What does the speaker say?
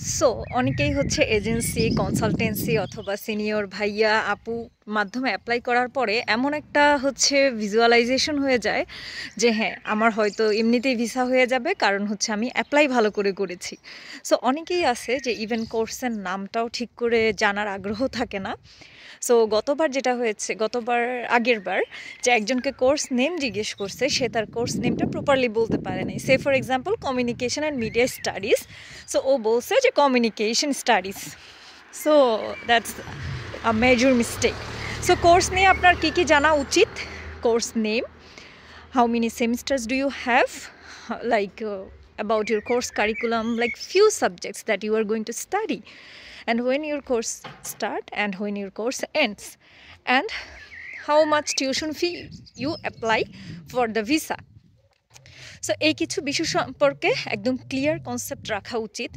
So অনেকেই হচ্ছে agency, consultancy অথবা সিনিয়র ভাইয়া, আপু মাধ্যমে অ্যাপ্লাই করার পরে এমন একটা হচ্ছে ভিজুয়ালাইজেশন হয়ে যায় যে হ্যাঁ, আমার হয়তো এমনিতেই ভিসা হয়ে যাবে, কারণ হচ্ছে আমি অ্যাপ্লাই ভালো করে করেছি। সো অনেকেই আছে যে ইভেন কোর্সের নামটাও ঠিক করে জানার আগ্রহ থাকে না। সো গতবার যেটা হয়েছে, আগের বার যে একজনকে কোর্স নেম জিজ্ঞেস করছে, সে তার কোর্স নেমটা প্রপারলি বলতে পারে নাই। সে for example communication and media studies, so ও বলছে যে communication studies. So that's a major mistake. So course নিয়ে আপনার কী কী জানা উচিত? Course name, how many semesters do you have, about your course curriculum, like few subjects that you are going to study, and when your course start and when your course ends, and how much tuition fee you apply for the visa. So এই কিছু বিষয় সম্পর্কে একদম clear concept রাখা উচিত।